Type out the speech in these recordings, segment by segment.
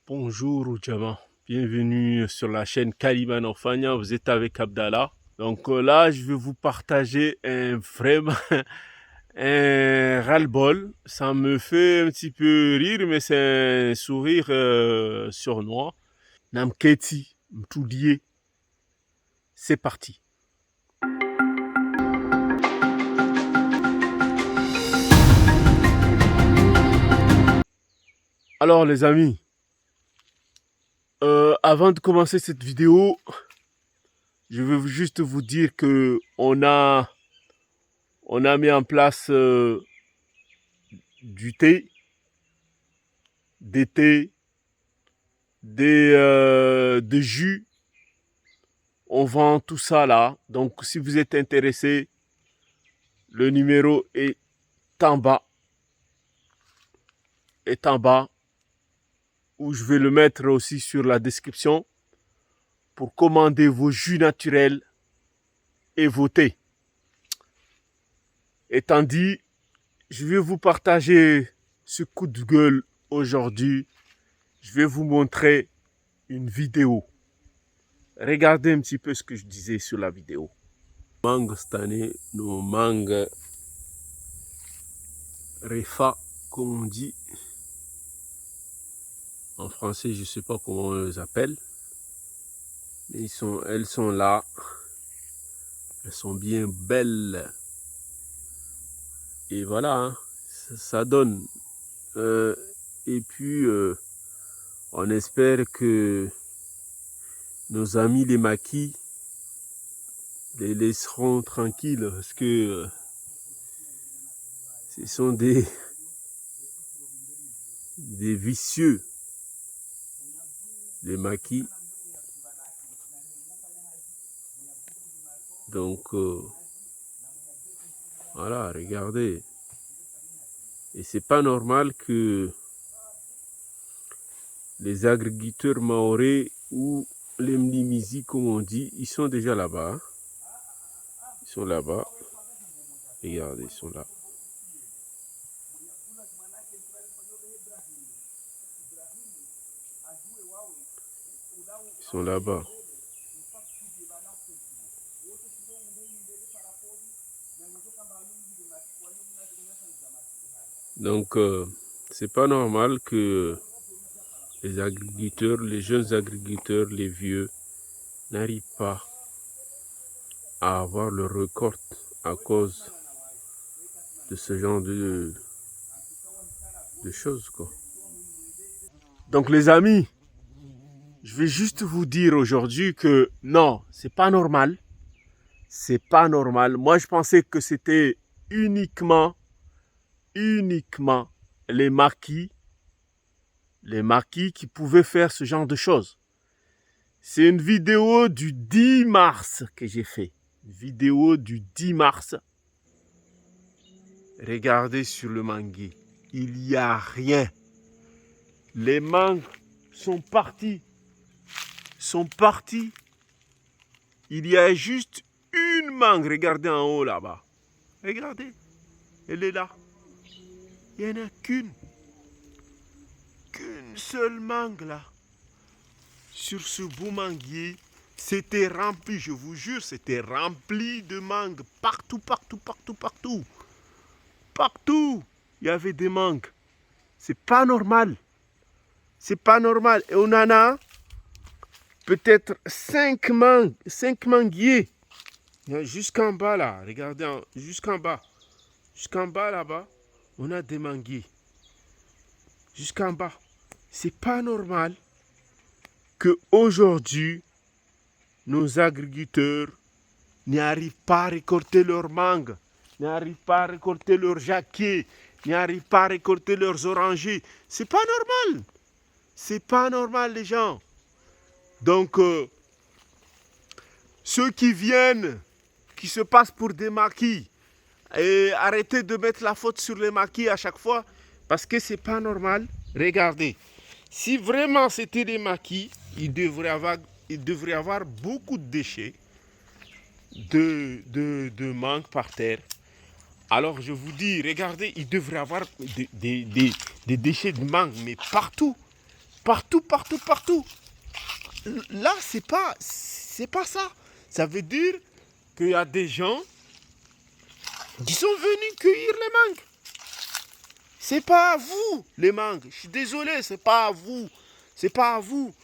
Bonjour Oudjama, bienvenue sur la chaîne Kaliman Ofania, vous êtes avec Abdallah. Donc là, je vais vous partager vraiment un ras-le-bol. Ça me fait un petit peu rire, mais c'est un sourire sournois. Namketi, Mtoudié, c'est parti. Alors les amis, avant de commencer cette vidéo, je veux juste vous dire que on a mis en place du thé, des thés, de jus. On vend tout ça là. Donc si vous êtes intéressé, le numéro est en bas. Ou je vais le mettre aussi sur la description pour commander vos jus naturels et vos thés. Étant dit, je vais vous partager ce coup de gueule aujourd'hui. Je vais vous montrer une vidéo. Regardez un petit peu ce que je disais sur la vidéo. Mangue cette année, nos mangues Refa, comme on dit. En français, je ne sais pas comment on les appelle. Mais elles sont là. Elles sont bien belles. Et voilà, hein, ça donne. Et puis, on espère que nos amis les maquis les laisseront tranquilles. Parce que ce sont des vicieux. Les maquis. Donc, voilà, regardez. Et c'est pas normal que les agriculteurs maorais ou les mlimizi, comme on dit, ils sont déjà là-bas. Hein. Ils sont là-bas. Regardez, ils sont là. Ils sont là-bas. Donc, c'est pas normal que les agriculteurs, les jeunes agriculteurs, les vieux, n'arrivent pas à avoir le record à cause de ce genre de choses, quoi. Donc, les amis, je vais juste vous dire aujourd'hui que non, c'est pas normal. C'est pas normal. Moi, je pensais que c'était uniquement les maquis qui pouvaient faire ce genre de choses. C'est une vidéo du 10 mars que j'ai fait. Une vidéo du 10 mars. Regardez sur le manguier. Il n'y a rien. Les mangues sont partis. Il y a juste une mangue. Regardez en haut là-bas. Regardez. Elle est là. Il n'y en a qu'une seule mangue là. Sur ce beau manguier, c'était rempli, je vous jure, c'était rempli de mangues. Partout, il y avait des mangues. C'est pas normal. Et on en a peut-être 5 manguiers. Jusqu'en bas là, regardez, jusqu'en bas là-bas, on a des manguiers. Jusqu'en bas. C'est pas normal qu'aujourd'hui, nos agriculteurs n'arrivent pas à récolter leurs mangues, n'arrivent pas à récolter leurs jacquiers, n'arrivent pas à récolter leurs orangers. C'est pas normal. C'est pas normal, les gens. Donc, ceux qui viennent, qui se passent pour des maquis, et arrêtez de mettre la faute sur les maquis à chaque fois, parce que c'est pas normal. Regardez, si vraiment c'était des maquis, il devrait avoir beaucoup de déchets de mangue par terre. Alors je vous dis, regardez, il devrait avoir des déchets de mangue, mais partout. Partout, partout, partout. Là, c'est pas ça. Ça veut dire qu'il y a des gens qui sont venus cueillir les mangues. C'est pas à vous, les mangues. Je suis désolé, c'est pas à vous. C'est pas à vous.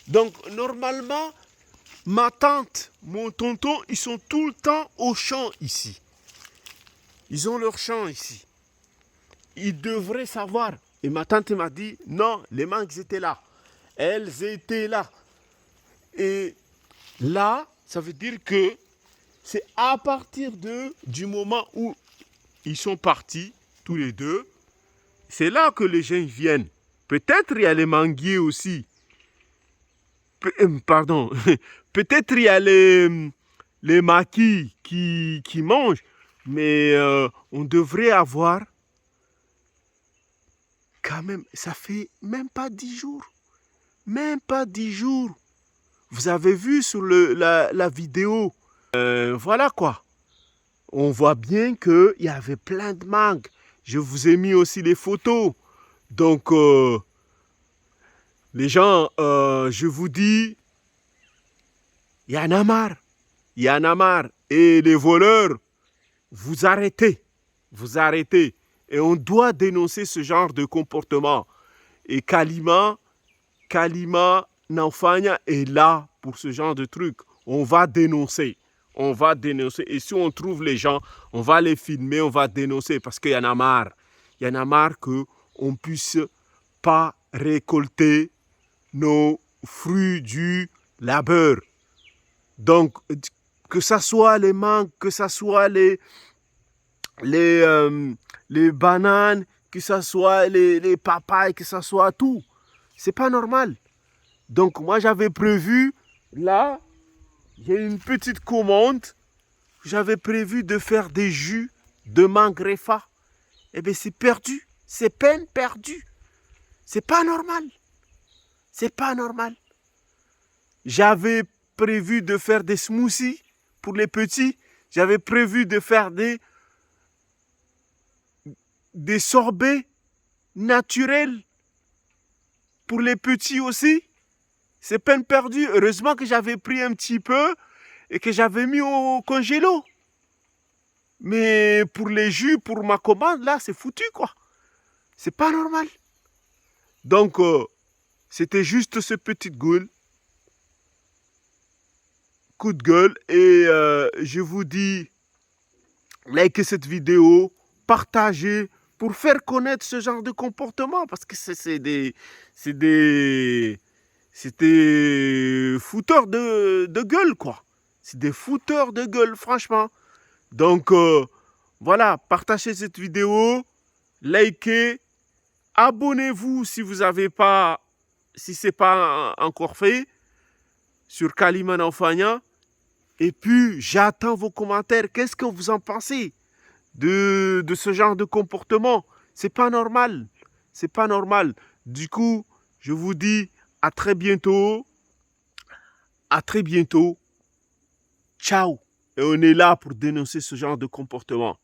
Donc, normalement, ma tante, mon tonton, ils sont tout le temps au champ ici. Ils ont leur champ ici. Ils devraient savoir. Et ma tante m'a dit, non, les mangues étaient là. Elles étaient là. Et là, ça veut dire que c'est à partir du moment où ils sont partis, tous les deux, c'est là que les gens viennent. Peut-être il y a les manguiers aussi. Pardon. Peut-être il y a les maquis qui mangent. Mais on devrait avoir quand même, ça fait même pas 10 jours. Même pas 10 jours. Vous avez vu sur la vidéo. Voilà quoi. On voit bien qu'il y avait plein de mangues. Je vous ai mis aussi les photos. Donc, les gens, je vous dis, il y en a marre. Il y en a marre. Et les voleurs, vous arrêtez. Vous arrêtez. Et on doit dénoncer ce genre de comportement. Et Kalima Naufagna est là pour ce genre de truc. On va dénoncer. On va dénoncer. Et si on trouve les gens, on va les filmer, on va dénoncer parce qu'il y en a marre. Il y en a marre qu'on ne puisse pas récolter nos fruits du labeur. Donc, que ce soit les mangues, que ce soit les bananes, que ce soit les papayes, que ce soit tout. C'est pas normal. Donc, moi, j'avais prévu, là, j'ai une petite commande. J'avais prévu de faire des jus de mangrefa. Eh bien, c'est perdu. C'est peine perdue. C'est pas normal. C'est pas normal. J'avais prévu de faire des smoothies pour les petits. J'avais prévu de faire des sorbets naturels pour les petits aussi. C'est peine perdue. Heureusement que j'avais pris un petit peu et que j'avais mis au congélo. Mais pour les jus, pour ma commande, là, c'est foutu, quoi. C'est pas normal. Donc, c'était juste ce petit gueule. Coup de gueule. Et je vous dis, likez cette vidéo, partagez pour faire connaître ce genre de comportement. Parce que c'est des fouteurs de gueule, quoi. C'est des fouteurs de gueule, franchement. Donc, voilà, partagez cette vidéo, likez, abonnez-vous si vous n'avez pas, si ce n'est pas encore fait, sur Kalima Naufagna. Et puis, j'attends vos commentaires. Qu'est-ce que vous en pensez de ce genre de comportement? C'est pas normal. C'est pas normal. Du coup, je vous dis à très bientôt. À très bientôt. Ciao. Et on est là pour dénoncer ce genre de comportement.